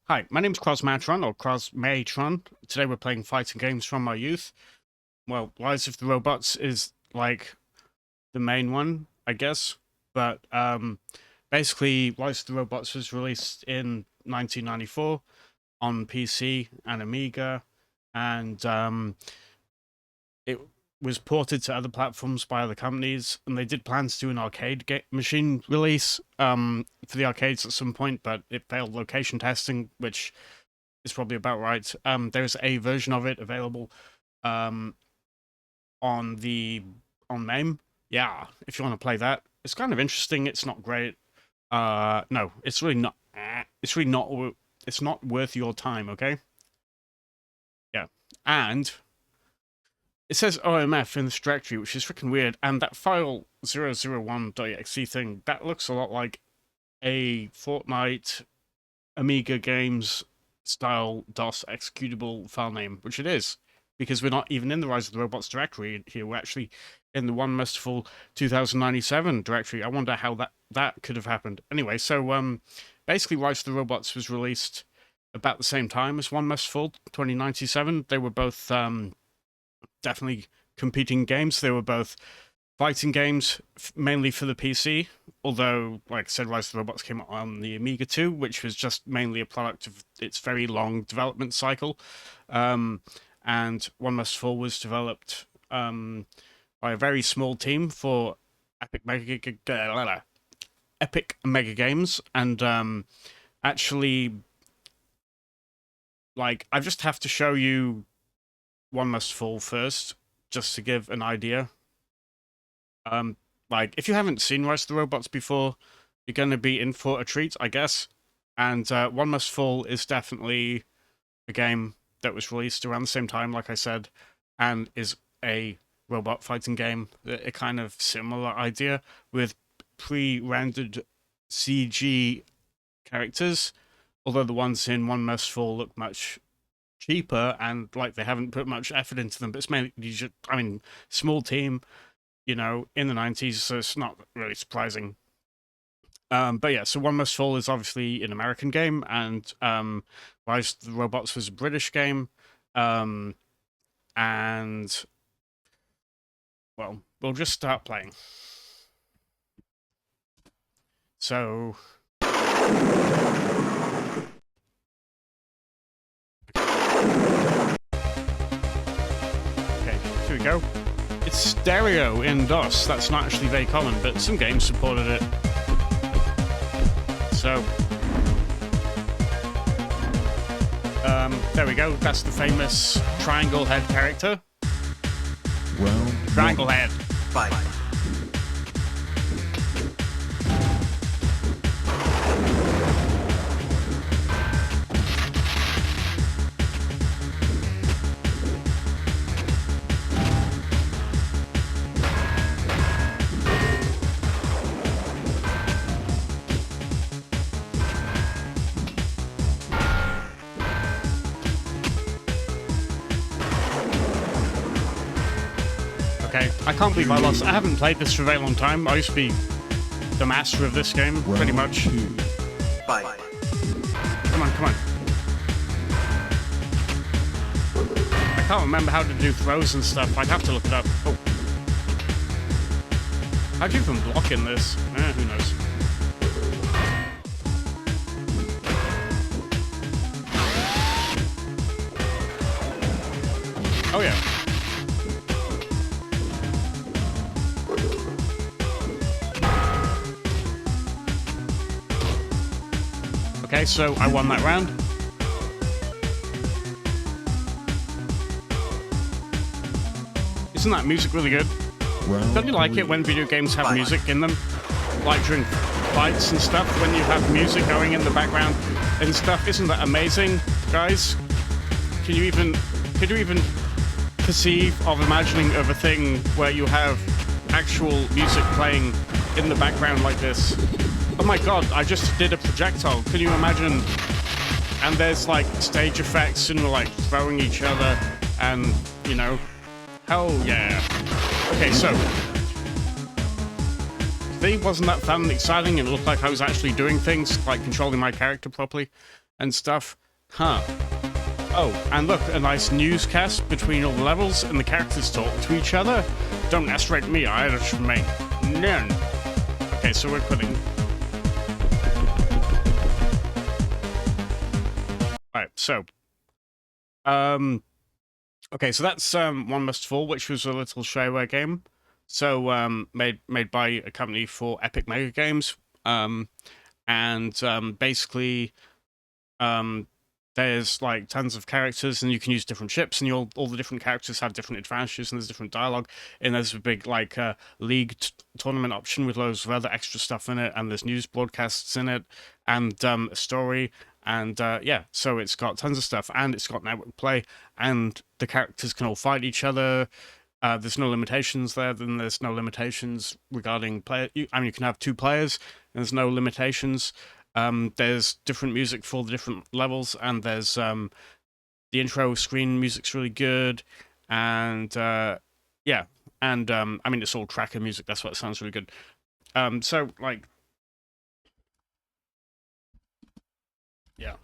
Hi, my name's Crosmatron, or Crosmatron. Today we're playing fighting games from my youth. Well, Rise of the Robots is, like, the main one, I guess. But, basically, Rise of the Robots was released in 1994 on PC and Amiga, and, it was ported to other platforms by other companies, and they did plan to do an machine release, for the arcades at some point, but it failed location testing, which is probably about right. There's a version of it available um, on the on MAME. Yeah, if you want to play that, it's kind of interesting. It's not great. No, it's really not. It's really not. It's not worth your time. Okay. Yeah, and it says OMF in this directory, which is freaking weird. And that file 001.exe thing that looks a lot like a Fortnite Amiga games style DOS executable file name, which it is, because we're not even in the Rise of the Robots directory here. We're actually in the One Merciful 2097 directory. I wonder how that could have happened. Anyway, so basically, Rise of the Robots was released about the same time as One Merciful 2097. They were both definitely competing games. They were both fighting games, mainly for the PC. Although, like I said, Rise of the Robots came out on the Amiga too, which was just mainly a product of its very long development cycle. And One Must Fall was developed by a very small team for Epic Mega Games, and actually, like, I just have to show you One Must Fall first, just to give an idea. Like, if you haven't seen Rise of the Robots before, you're going to be in for a treat, I guess. And One Must Fall is definitely a game that was released around the same time, like I said, and is a robot fighting game. A kind of similar idea with pre-rendered CG characters, although the ones in One Must Fall look much cheaper and like they haven't put much effort into them. But it's mainly, I mean, small team, in the 90s, so it's not really surprising. But yeah, so One Must Fall is obviously an American game, and Rise of the Robots was a British game. Um, and, well, we'll just start playing. So, okay, here we go. It's stereo in DOS. That's not actually very common, but some games supported it. So, there we go. That's the famous triangle head character. Well, Triangle head. Fight. Okay, I can't believe I lost. I haven't played this for a very long time. I used to be the master of this game, pretty much. Fight. Come on, come on. I can't remember how to do throws and stuff. I'd have to look it up. Oh. How do you even block in this? Who knows? Oh yeah. Okay, so I won that round. Isn't that music really good? well, Don't you like it when video games have music in them? Like during fights and stuff, when you have music going in the background and stuff. Isn't that amazing, guys? Could you even perceive of imagining of a thing where you have actual music playing in the background like this? Oh my god, I just did a projectile. Can you imagine? And there's like stage effects and we're like throwing each other and, hell yeah. Okay, so see, wasn't that fun and exciting? It looked like I was actually doing things, like controlling my character properly. and stuff. Huh. Oh, and look, a nice newscast between all the levels, and the characters talk to each other. Don't aspirate me, I should make none. Okay, so we're quitting. Alright, so. Okay, so that's One Must Fall, which was a little shareware game. So, made by a company for Epic Mega Games. Basically, there's like tons of characters, and you can use different ships, and all the different characters have different advantages, and there's different dialogue. And there's a big like league tournament option with loads of other extra stuff in it, and there's news broadcasts in it, and a story, and yeah. So it's got tons of stuff, and it's got network play, and the characters can all fight each other. There's no limitations there. Then there's no limitations regarding player. You can have 2 players. And there's no limitations. There's different music for the different levels, and there's the intro screen music's really good, and yeah, and it's all tracker music. That's what it sounds really good. So like, yeah.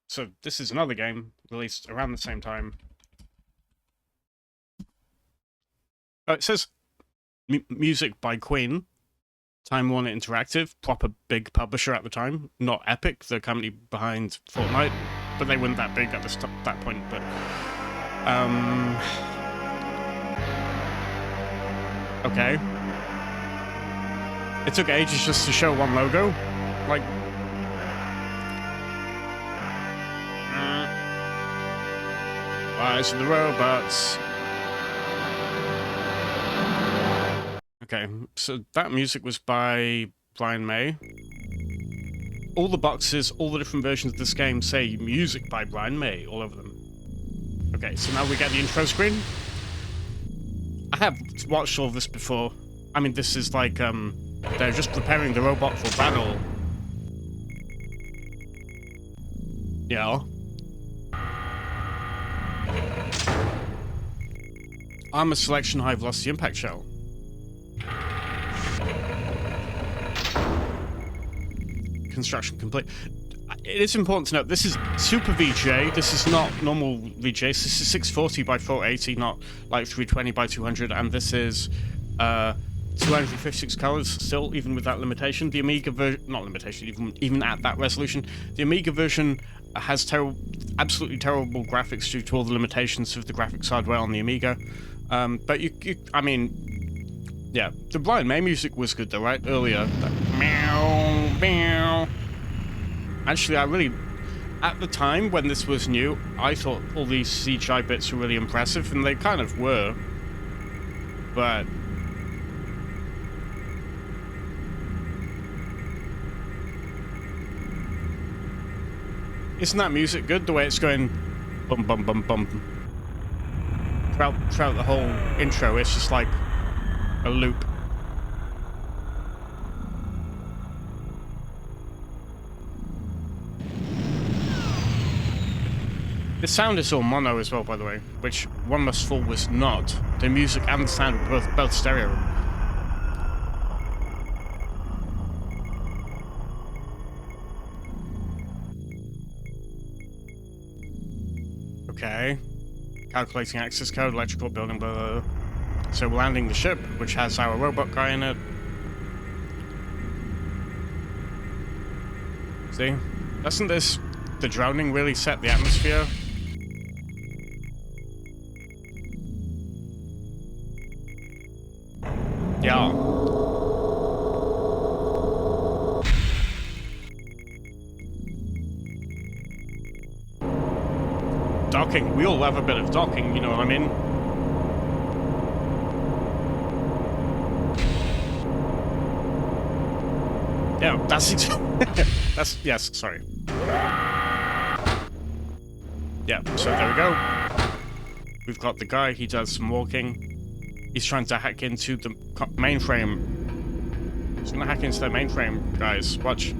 So this is another game released around the same time. It says music by Queen. Time Warner Interactive, proper big publisher at the time, not Epic, the company behind Fortnite, but they weren't that big at that point. But okay, it took ages just to show one logo, like. Rise of the Robots. Okay, so that music was by Brian May. All the boxes, all the different versions of this game say music by Brian May all over them. Okay, so now we get the intro screen. I have watched all of this before. This is like, they're just preparing the robot for battle. Yeah. Armor selection, high velocity impact shell. Construction complete. It is important to note this is Super VGA. This is not normal VGA. This is 640 by 480, not like 320 by 200. And this is 256 colors still, even with that limitation. The Amiga version, not limitation, even at that resolution. The Amiga version has absolutely terrible graphics due to all the limitations of the graphics hardware on the Amiga. But yeah, the Brian May music was good though, right? Earlier, that meow, meow. Actually, at the time when this was new, I thought all these CGI bits were really impressive, and they kind of were. But isn't that music good? The way it's going, bum bum bum bum. Throughout the whole intro, it's just like a loop. The sound is all mono as well, by the way, which One Must Fall was not. The music and the sound were both stereo. Okay. Calculating access code, electrical building, blah, blah, blah. So we're landing the ship, which has our robot guy in it. See? Doesn't the drowning really set the atmosphere? Yeah. Docking. We all love a bit of docking, you know what I mean? Yeah, that's yes, sorry. Yeah, so there we go. We've got the guy, he does some walking. He's trying to hack into the mainframe. He's gonna hack into the mainframe, guys. Watch.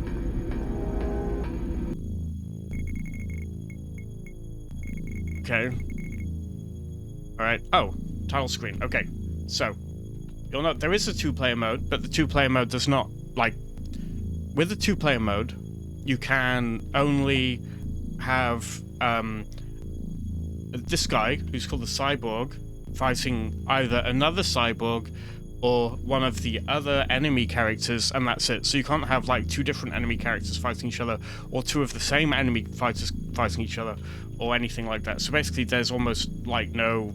Okay. Alright. Oh, title screen. Okay. So, you'll note there is a 2-player mode, but the 2-player mode does not, like... With the 2-player mode, you can only have this guy, who's called the Cyborg, fighting either another cyborg or one of the other enemy characters, and that's it. So you can't have like two different enemy characters fighting each other, or two of the same enemy fighters fighting each other, or anything like that. So basically there's almost like no...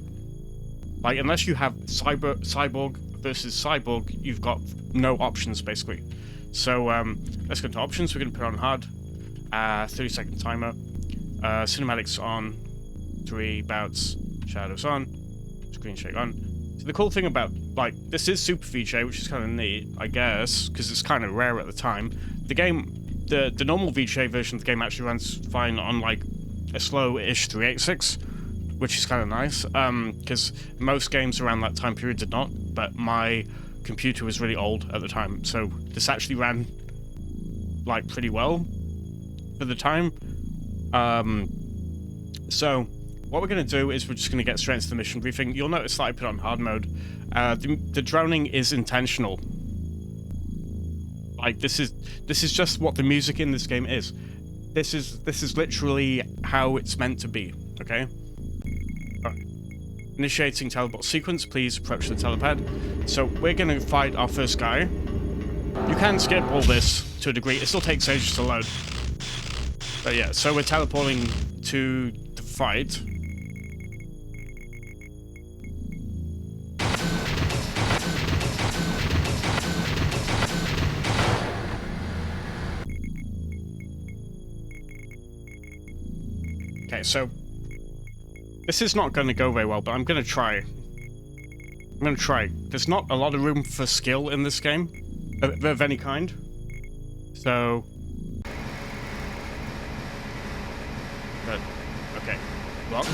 Like, unless you have cyborg versus cyborg, you've got no options, basically. So, let's go into options. We're going to put on hard. 30-second timer. Cinematics on. 3 bouts. Shadows on. Screen shake on. So the cool thing about, like, this is Super VJ, which is kind of neat, I guess, because it's kind of rare at the time. The game, the normal VJ version of the game actually runs fine on, like, a slow-ish 386. Which is kind of nice, because most games around that time period did not, but my computer was really old at the time, so this actually ran, like, pretty well for the time. So, what we're going to do is we're just going to get straight into the mission briefing. You'll notice that I put it on hard mode. The droning is intentional. Like, this is just what the music in this game is. This is literally how it's meant to be, okay? Initiating teleport sequence, please approach the telepad. So we're going to fight our first guy. You can skip all this to a degree. It still takes ages to load. But yeah, so we're teleporting to the fight. Okay, so this is not going to go very well, but I'm going to try. There's not a lot of room for skill in this game, of any kind. So... But, okay. Block.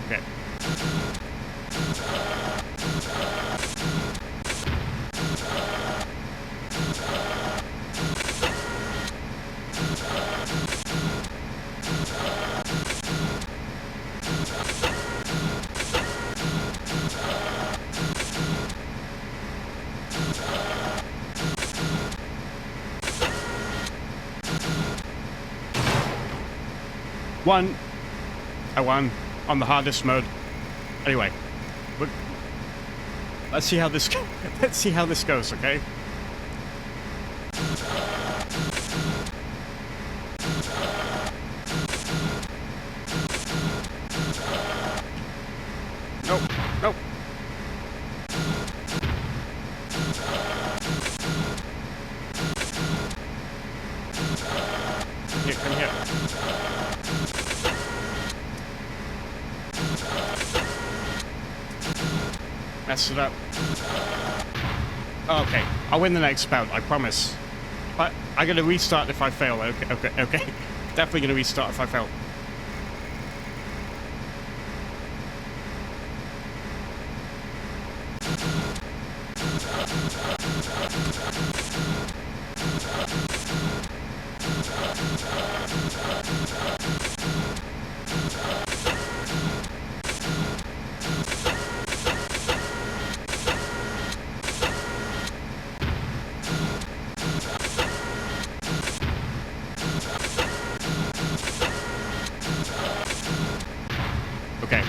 Okay. One. I won on the hardest mode. Anyway, let's see how this let's see how this goes, okay? Nope, nope. Here, come here. Mess it up. Oh, okay, I'll win the next bout, I promise. But I'm gonna restart if I fail. Okay. Definitely gonna restart if I fail. Okay,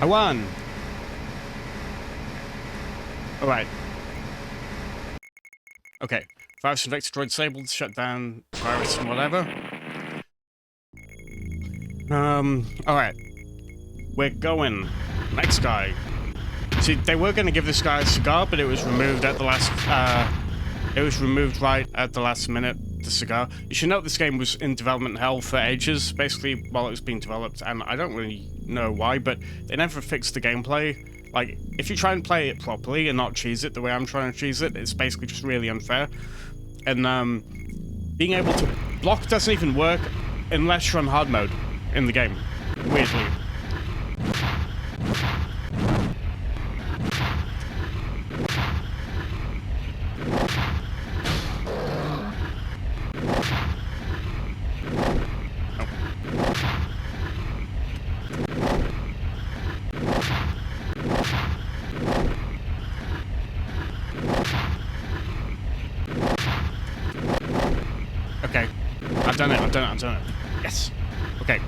I won! Alright. Okay, virus and vector droid disabled, shut down virus and whatever. Alright. We're going. Next guy. See, they were going to give this guy a cigar, but it was removed at the last, it was removed right at the last minute, the cigar. You should note this game was in development hell for ages, basically, while it was being developed, and I don't really know why, but they never fixed the gameplay. Like, if you try and play it properly and not cheese it the way I'm trying to cheese it, it's basically just really unfair. And, being able to block doesn't even work unless you're on hard mode in the game, weirdly. done it. I've done it. I've done it. Yes. Okay.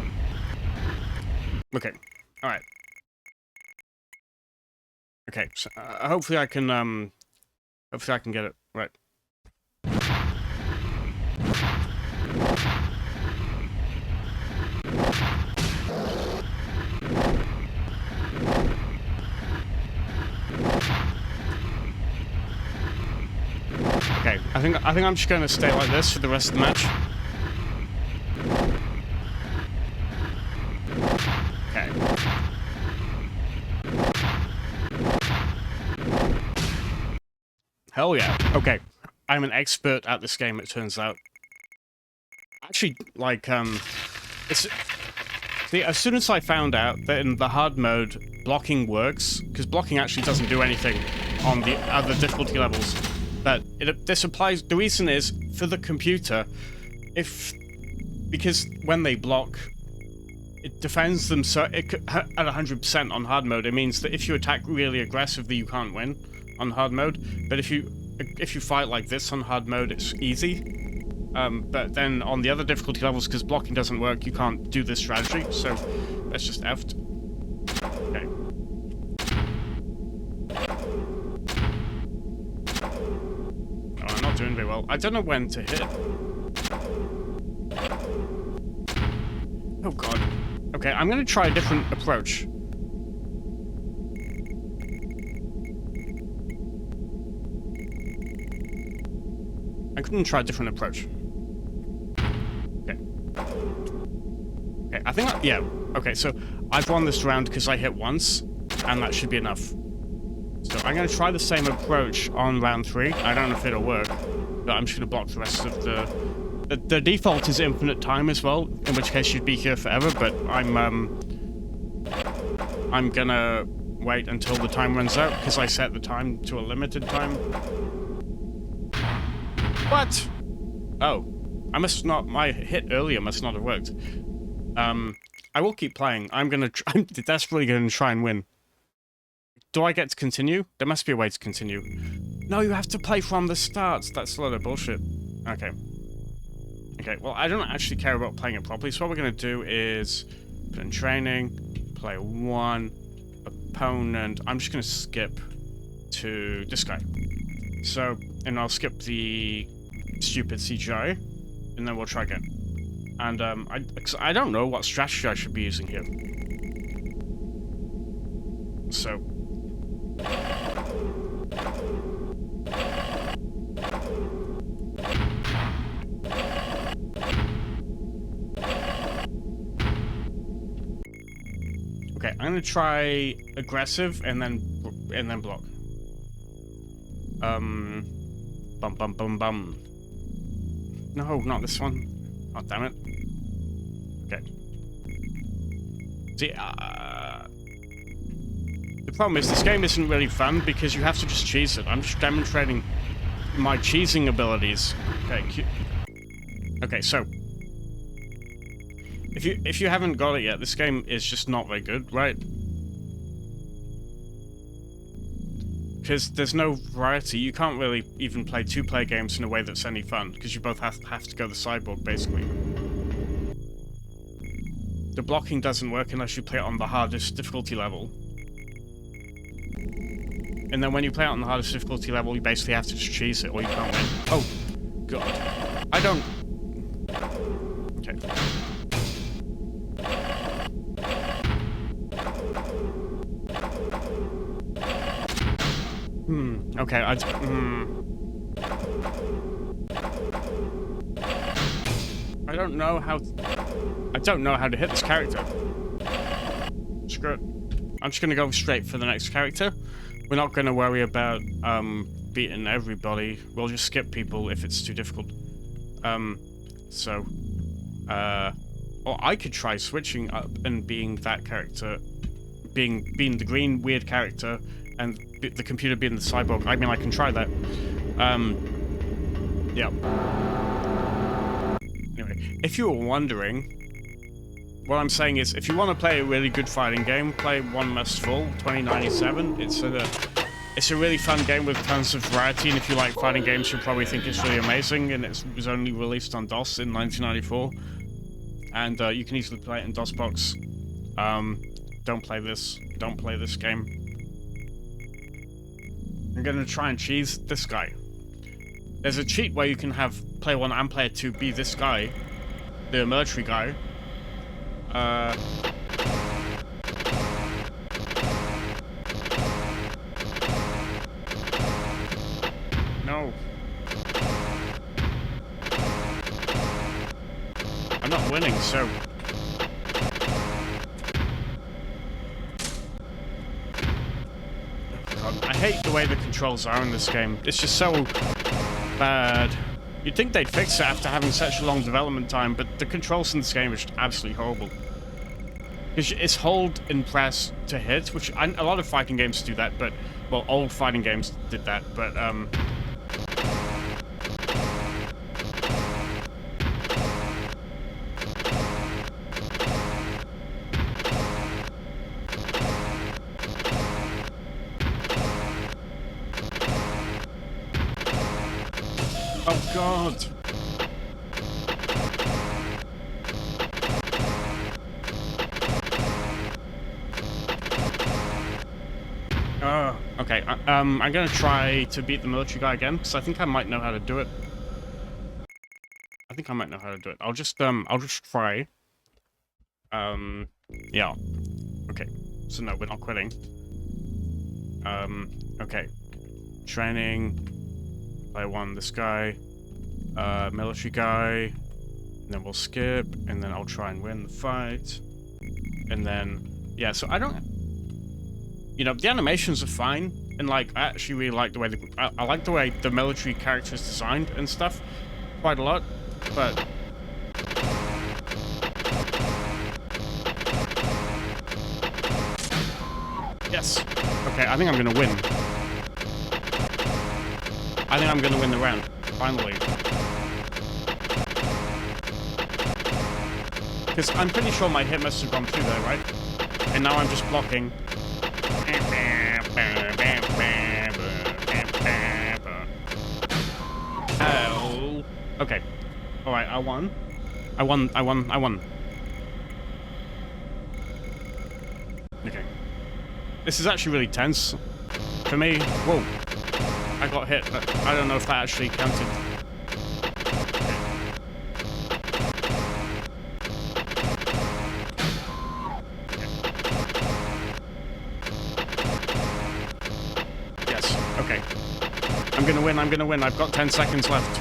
Okay. All right. Okay. So hopefully I can get it right. Okay, I think I'm just gonna stay like this for the rest of the match. Okay. Hell yeah. Okay. I'm an expert at this game, it turns out. Actually, like, see, as soon as I found out that in the hard mode, blocking works, because blocking actually doesn't do anything on the other difficulty levels, but this applies, the reason is, for the computer, because when they block, it defends them so, at 100% on hard mode, it means that if you attack really aggressively, you can't win on hard mode, but if you fight like this on hard mode, it's easy. But then on the other difficulty levels, because blocking doesn't work, you can't do this strategy, so that's just effed. Okay. Oh, I'm not doing very well. I don't know when to hit. Oh god. Okay, I'm gonna try a different approach. I'm gonna try a different approach. Okay. Okay, I think yeah. Okay, so I've won this round because I hit once, and that should be enough. So I'm gonna try the same approach on round 3. I don't know if it'll work, but I'm just gonna block the rest of the default is infinite time as well, in which case you'd be here forever, but I'm gonna wait until the time runs out, because I set the time to a limited time. What? Oh. My hit earlier must not have worked. I will keep playing. I'm desperately gonna try and win. Do I get to continue? There must be a way to continue. No, you have to play from the start. That's a lot of bullshit. Okay. Okay, well, I don't actually care about playing it properly, so what we're gonna do is put in training, play 1, opponent. I'm just gonna skip to this guy. So, and I'll skip the stupid CGI, and then we'll try again. And I don't know what strategy I should be using here. So. Okay, I'm gonna try aggressive and then block. Bum bum bum bum. No, not this one. Oh, damn it. Okay. See, the problem is this game isn't really fun because you have to just cheese it. I'm just demonstrating my cheesing abilities. Okay. Okay, so if you haven't got it yet, this game is just not very good, right? Because there's no variety. You can't really even play two-player games in a way that's any fun, because you both have to go the cyborg, basically. The blocking doesn't work unless you play it on the hardest difficulty level. And then when you play it on the hardest difficulty level, you basically have to just cheese it, or you can't win. Oh, God. I don't... Okay. Okay, I don't know how... I don't know how to hit this character. Screw it. I'm just gonna go straight for the next character. We're not gonna worry about, beating everybody. We'll just skip people if it's too difficult. Or I could try switching up and being that character. Being the green weird character, and the computer being the cyborg. I mean, I can try that. Yeah. Anyway, if you were wondering, what I'm saying is, if you want to play a really good fighting game, play One Must Fall 2097. It's It's a really fun game with tons of variety, and if you like fighting games, you'll probably think it's really amazing, and it was only released on DOS in 1994, and you can easily play it in DOSBox. Don't play this. Don't play this game. I'm gonna try and cheese this guy. There's a cheat where you can have player 1 and player 2 be this guy, the military guy. No. I'm not winning, so... God, I hate the way the controls are in this game. It's just so bad. You'd think they'd fix it after having such a long development time, but the controls in this game are just absolutely horrible. It's hold and press to hit, which a lot of fighting games do that, but... Well, old fighting games did that, but, oh, God! Okay, I'm gonna try to beat the military guy again, because I think I might know how to do it. I'll just try. Yeah. Okay. So no, we're not quitting. Okay. Training. Player 1, this guy. Military guy. And then we'll skip, and then I'll try and win the fight. And then, yeah, so I don't... You know, the animations are fine, and, like, I actually really like the way I like the way the military character is designed and stuff quite a lot, but... Yes. Okay, I think I'm gonna win. I think I'm gonna win the round, finally. Because I'm pretty sure my hit must have gone through there, right? And now I'm just blocking. Oh. Okay. Alright, I won. I won. Okay. This is actually really tense. For me. Whoa. I got hit, but I don't know if that actually counted. Okay. I'm gonna win. I've got 10 seconds left.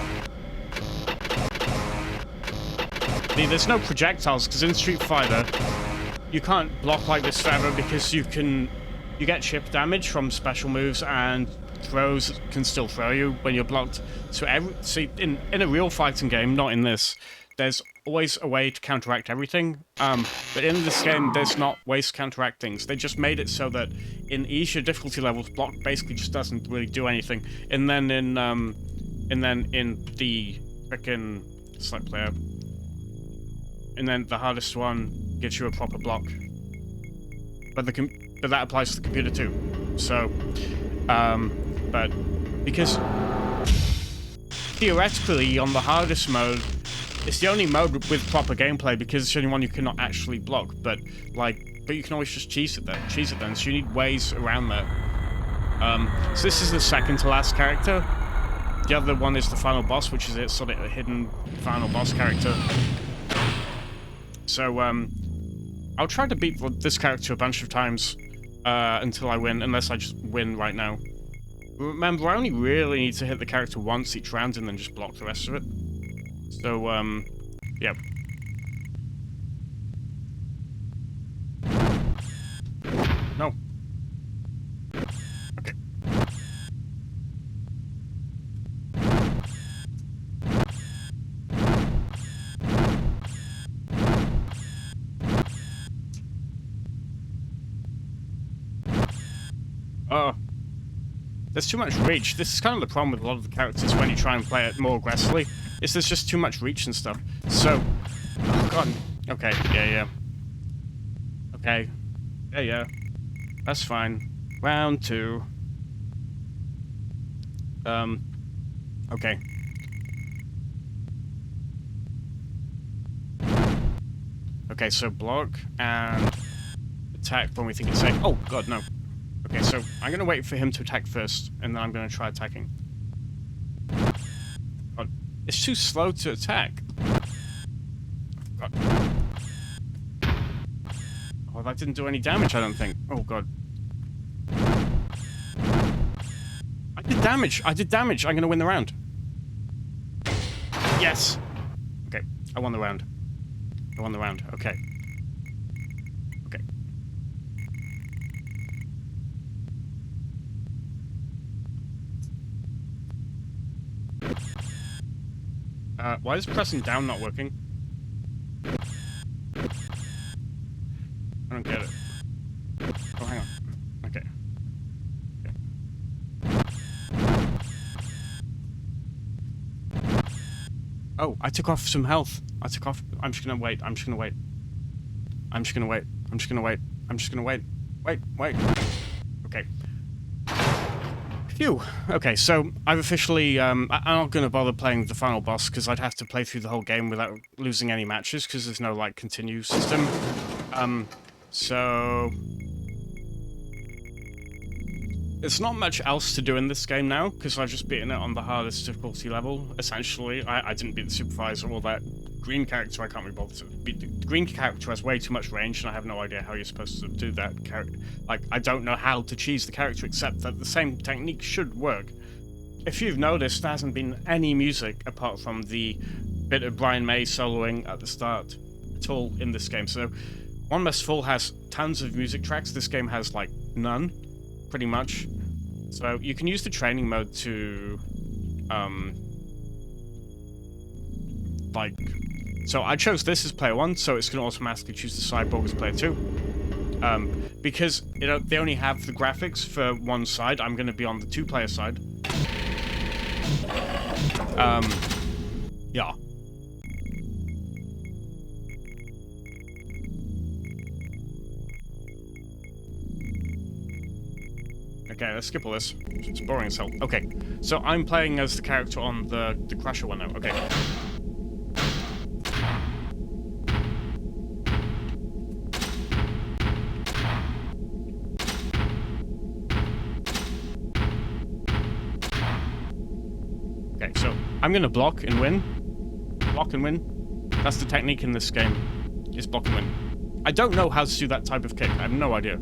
See, there's no projectiles, because in Street Fighter, you can't block like this forever because you get chip damage from special moves, and throws can still throw you when you're blocked. So in a real fighting game, not in this, there's always a way to counteract everything. But in this game, there's not ways to counteract things. They just made it so that in easier difficulty levels, block basically just doesn't really do anything. And then in the frickin' select player, and then the hardest one gives you a proper block. But that applies to the computer too. So, but because theoretically on the hardest mode, it's the only mode with proper gameplay because it's the only one you cannot actually block. But you can always just cheese it then. So you need ways around that. So this is the second to last character. The other one is the final boss, which is its sort of a hidden final boss character. So I'll try to beat this character a bunch of times until I win, unless I just win right now. Remember, I only really need to hit the character once each round and then just block the rest of it. So, yeah. No. Okay. There's too much reach. This is kind of the problem with a lot of the characters when you try and play it more aggressively. Is there's just too much reach and stuff. So, oh god. Okay, yeah. Okay. Yeah. That's fine. Round 2. Okay. Okay, so block and attack when we think it's safe. Oh, God, no. Okay, so I'm going to wait for him to attack first, and then I'm going to try attacking. God, it's too slow to attack. God. Oh, that didn't do any damage, I don't think. Oh, God. I did damage. I did damage. I'm going to win the round. Yes. Okay, I won the round. I won the round. Okay. Okay. Why is pressing down not working? I don't get it. Oh, hang on. Okay. Oh, I took off some health. I took off. I'm just gonna wait. I'm just gonna wait. I'm just gonna wait. I'm just gonna wait. I'm just gonna wait. Wait. Okay. Phew. Okay, so I've officially, I'm not gonna bother playing the final boss because I'd have to play through the whole game without losing any matches because there's no, like, continue system. So there's not much else to do in this game now, because I've just beaten it on the hardest difficulty level, essentially. I didn't beat the supervisor or that green character. I can't be bothered to beat the green character. Has way too much range, and I have no idea how you're supposed to do that. Like, I don't know how to cheese the character, except that the same technique should work. If you've noticed, there hasn't been any music apart from the bit of Brian May soloing at the start at all in this game. So, One Must Fall has tons of music tracks. This game has, like, none, pretty much. So you can use the training mode to, like, so I chose this as player 1, so it's going to automatically choose the cyborg as player 2. Because they only have the graphics for one side, I'm going to be on the 2-player side. Yeah. Okay, let's skip all this. It's boring as hell. Okay, so I'm playing as the character on the Crusher one now. Okay. Okay, so I'm gonna block and win. Block and win. That's the technique in this game, is block and win. I don't know how to do that type of kick. I have no idea.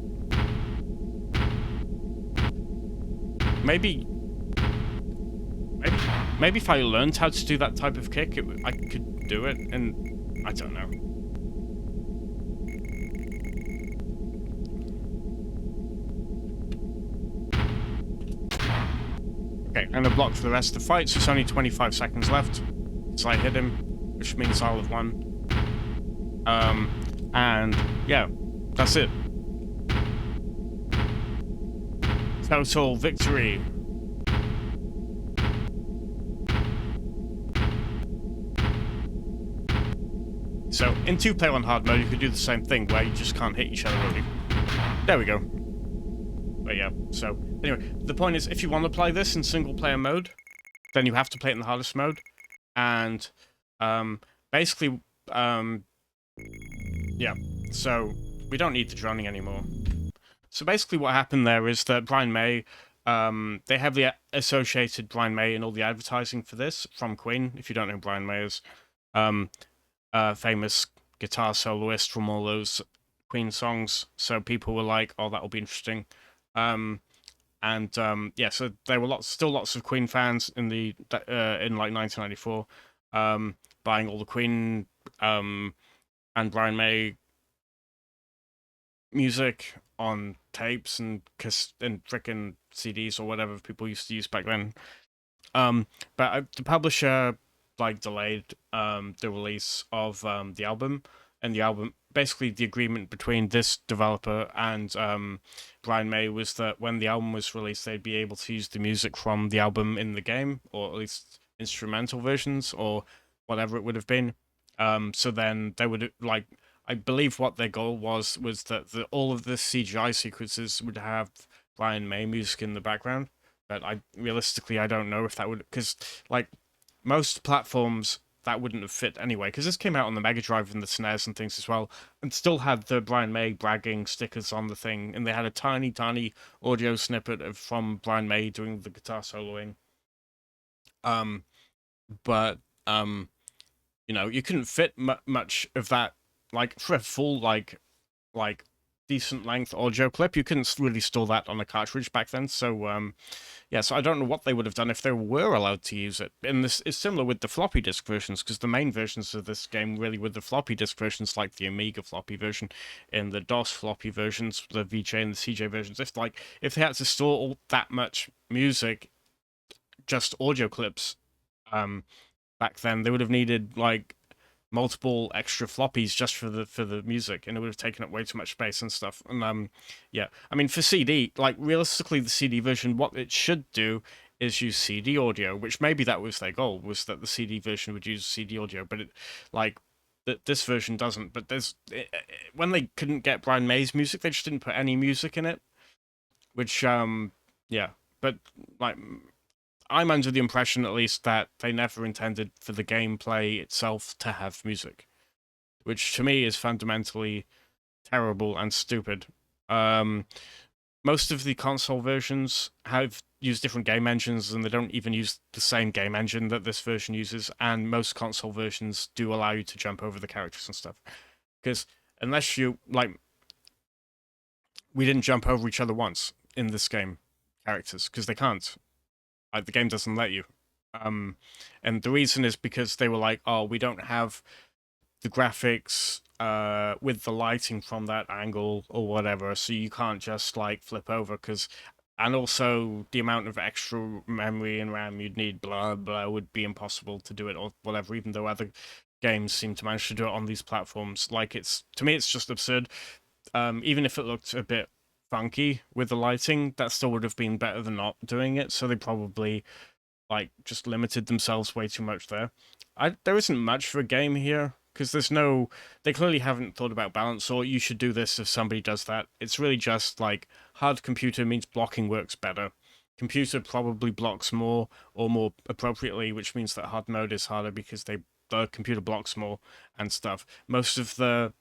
Maybe if I learned how to do that type of kick, I could do it, and I don't know. Okay, I'm gonna block for the rest of the fight, so it's only 25 seconds left. So I hit him, which means I'll have won. And yeah, that's it. Total victory. So, in 2-player on hard mode, you could do the same thing, where you just can't hit each other, really. There we go. But yeah, so, anyway, the point is, if you want to play this in single-player mode, then you have to play it in the hardest mode. And, basically, yeah, so, we don't need the droning anymore. So basically what happened there is that Brian May, they heavily associated Brian May in all the advertising for this from Queen. If you don't know who Brian May is, famous guitar soloist from all those Queen songs. So people were like, "Oh, that'll be interesting." Yeah, so there were still lots of Queen fans in like 1994, buying all the Queen and Brian May music on tapes and frickin' CDs or whatever people used to use back then. But the publisher like delayed the release of the album, and the album basically the agreement between this developer and Brian May was that when the album was released, they'd be able to use the music from the album in the game, or at least instrumental versions or whatever it would have been. So then they would like. I believe what their goal was that all of the CGI sequences would have Brian May music in the background. But realistically I don't know if that would, because like most platforms that wouldn't have fit anyway. Because this came out on the Mega Drive and the SNES and things as well, and still had the Brian May bragging stickers on the thing, and they had a tiny, tiny audio snippet from Brian May doing the guitar soloing. Um, but you couldn't fit much of that like for a full like decent length audio clip. You couldn't really store that on a cartridge back then. So yeah, so I don't know what they would have done if they were allowed to use it. And this is similar with the floppy disk versions, because the main versions of this game really were the floppy disk versions, like the Amiga floppy version, and the DOS floppy versions, the VJ and the CJ versions. If they had to store all that much music, just audio clips, um, back then, they would have needed like multiple extra floppies just for the music, and it would have taken up way too much space and stuff. And yeah, I mean for CD, like realistically, the CD version, what it should do is use CD audio, which maybe that was their goal, was that the CD version would use CD audio, but it like this version doesn't. But when they couldn't get Brian May's music, they just didn't put any music in it, which yeah, but like I'm under the impression, at least, that they never intended for the gameplay itself to have music, which to me is fundamentally terrible and stupid. Um, Most of the console versions have used different game engines, and they don't even use the same game engine that this version uses. And most console versions do allow you to jump over the characters and stuff, because unless you like, we didn't jump over each other once in this game, characters, because they can't. Like the game doesn't let you. Um, and the reason is because they were like, oh, we don't have the graphics with the lighting from that angle or whatever, so you can't just like flip over and also the amount of extra memory and RAM you'd need, blah blah, would be impossible to do it or whatever. Even though other games seem to manage to do it on these platforms, like it's to me, it's just absurd. Even if it looked a bit funky with the lighting, that still would have been better than not doing it. So they probably like just limited themselves way too much there. There isn't much for a game here because they clearly haven't thought about balance or you should do this if somebody does that. It's really just like hard computer means blocking works better. Computer probably blocks more or more appropriately, which means that hard mode is harder because the computer blocks more and stuff. Most of the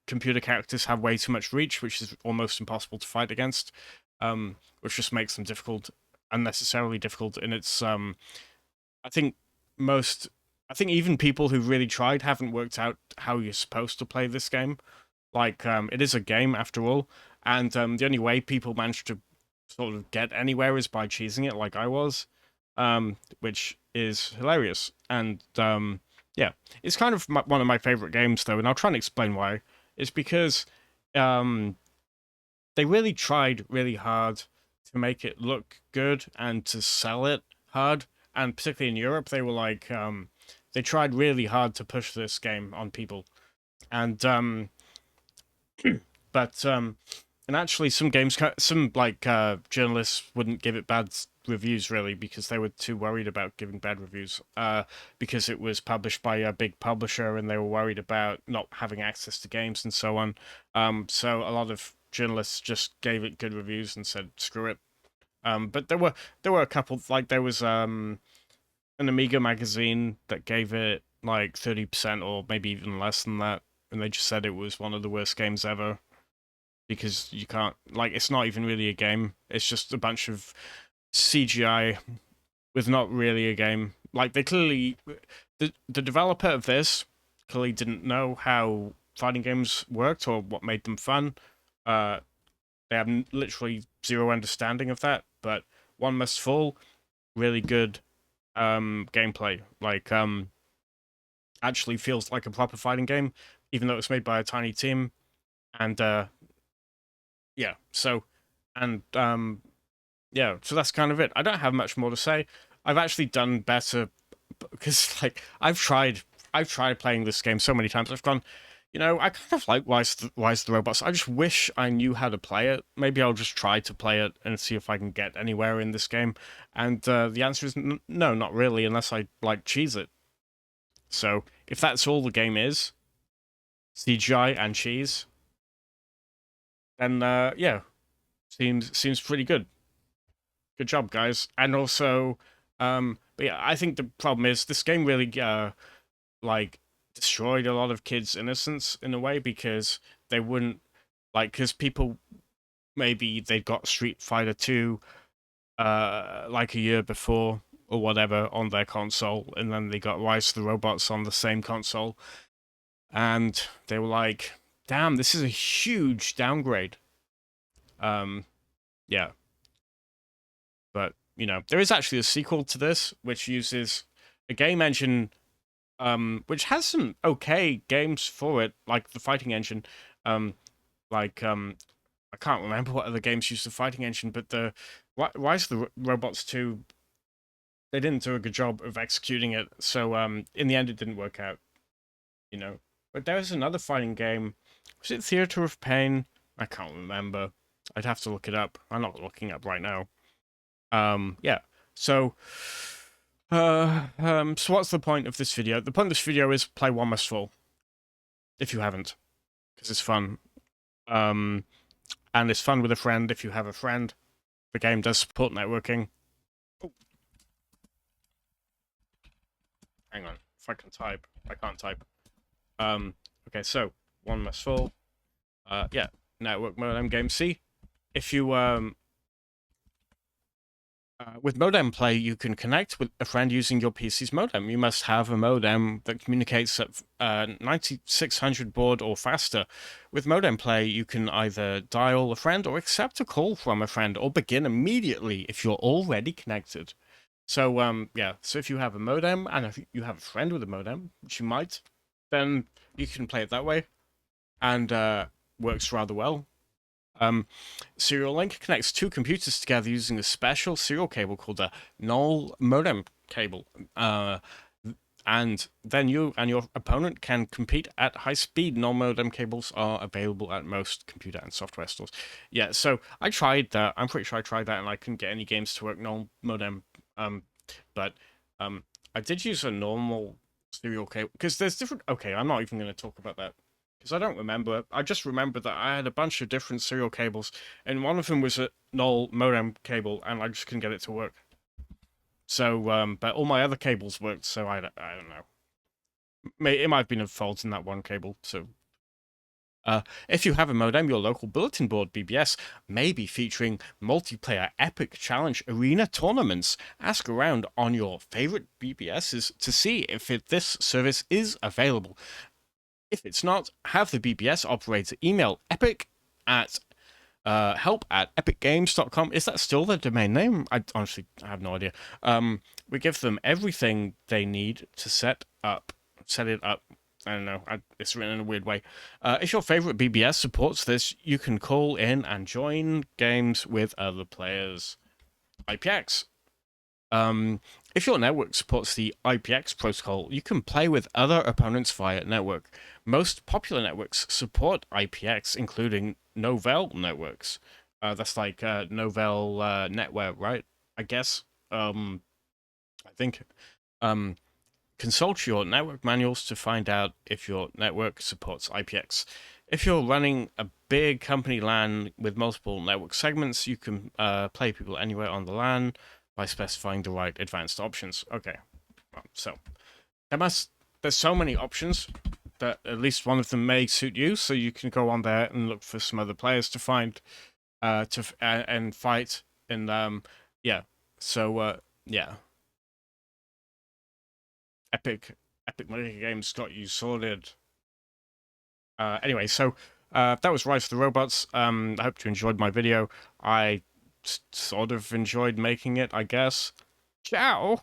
computer characters have way too much reach, which is almost impossible to fight against, which just makes them difficult, unnecessarily difficult. And it's I think most I think even people who really tried haven't worked out how you're supposed to play this game. Like it is a game after all, and the only way people manage to sort of get anywhere is by cheesing it, like I was, which is hilarious. And yeah, it's kind of one of my favorite games though, and I'll try and explain why. It's because um, they really tried really hard to make it look good and to sell it hard. And particularly in Europe, they were like, they tried really hard to push this game on people. And but and actually, some like journalists wouldn't give it bad reviews really because they were too worried about giving bad reviews. Because it was published by a big publisher and they were worried about not having access to games and so on. So a lot of journalists just gave it good reviews and said screw it. But there were a couple, like there was an Amiga magazine that gave it like 30% or maybe even less than that, and they just said it was one of the worst games ever because you can't, like, it's not even really a game. It's just a bunch of CGI with not really a game. Like they clearly, the developer of this clearly didn't know how fighting games worked or what made them fun. Uh, they have literally zero understanding of that. But One Must Fall, really good gameplay. Like actually feels like a proper fighting game, even though it's made by a tiny team. And yeah, so and yeah, so that's kind of it. I don't have much more to say. I've actually done better because like I've tried playing this game so many times. I've gone, I kind of like Wise the Robots. I just wish I knew how to play it. Maybe I'll just try to play it and see if I can get anywhere in this game. And the answer is no, not really, unless I like cheese it. So if that's all the game is, CGI and cheese, then yeah, seems pretty good. Good job, guys. And also, but yeah, I think the problem is this game really like destroyed a lot of kids' innocence in a way because they wouldn't because people maybe they got Street Fighter 2 like a year before or whatever on their console, and then they got Rise of the Robots on the same console, and they were like, "Damn, this is a huge downgrade." Um, yeah, but there is actually a sequel to this which uses a game engine, which has some okay games for it, like the fighting engine, um, like I can't remember what other games use the fighting engine, but the Rise of the Robots 2, they didn't do a good job of executing it, so in the end it didn't work out, you know. But there was another fighting game. Was it Theater of Pain? I can't remember. I'd have to look it up. I'm not looking up right now. Yeah. So, so what's the point of this video? The point of this video is play One Must Fall, if you haven't, because it's fun. And it's fun with a friend if you have a friend. The game does support networking. Oh, hang on. If I can type. I can't type. Okay, so One Must Fall. Yeah, network modem game. See, if you with modem play, you can connect with a friend using your PC's modem. You must have a modem that communicates at 9600 baud or faster. With modem play, you can either dial a friend or accept a call from a friend or begin immediately if you're already connected. So yeah, so if you have a modem and if you have a friend with a modem, which you might, then you can play it that way, and works rather well. Serial Link connects two computers together using a special serial cable called a null modem cable. And then you and your opponent can compete at high speed. Null modem cables are available at most computer and software stores. Yeah, so I tried that. I'm pretty sure I tried that, and I couldn't get any games to work null modem. But I did use a normal serial cable because there's different. Okay, I'm not even going to talk about that because I don't remember. I just remember that I had a bunch of different serial cables, and one of them was a null modem cable, and I just couldn't get it to work. So, but all my other cables worked, so I don't know. It might have been a fault in that one cable. So, if you have a modem, your local bulletin board BBS may be featuring multiplayer epic challenge arena tournaments. Ask around on your favorite BBSs to see if this service is available. If it's not, have the BBS operator email epic at help@epicgames.com. Is that still the domain name? I honestly have no idea. We give them everything they need to set it up. I don't know. It's written in a weird way. If your favorite BBS supports this, you can call in and join games with other players. IPX. If your network supports the IPX protocol, you can play with other opponents via network. Most popular networks support IPX, including Novell networks. That's like Novell Netware, right? I guess. I think. Um, Consult your network manuals to find out if your network supports IPX. If you're running a big company LAN with multiple network segments, you can play people anywhere on the LAN by specifying the right advanced options. Okay, so there's so many options that at least one of them may suit you, so you can go on there and look for some other players to find and fight. And yeah, so yeah, Epic Mega Games got you sorted. Anyway, so that was Rise of the Robots. I hope you enjoyed my video. I sort of enjoyed making it, I guess. Ciao!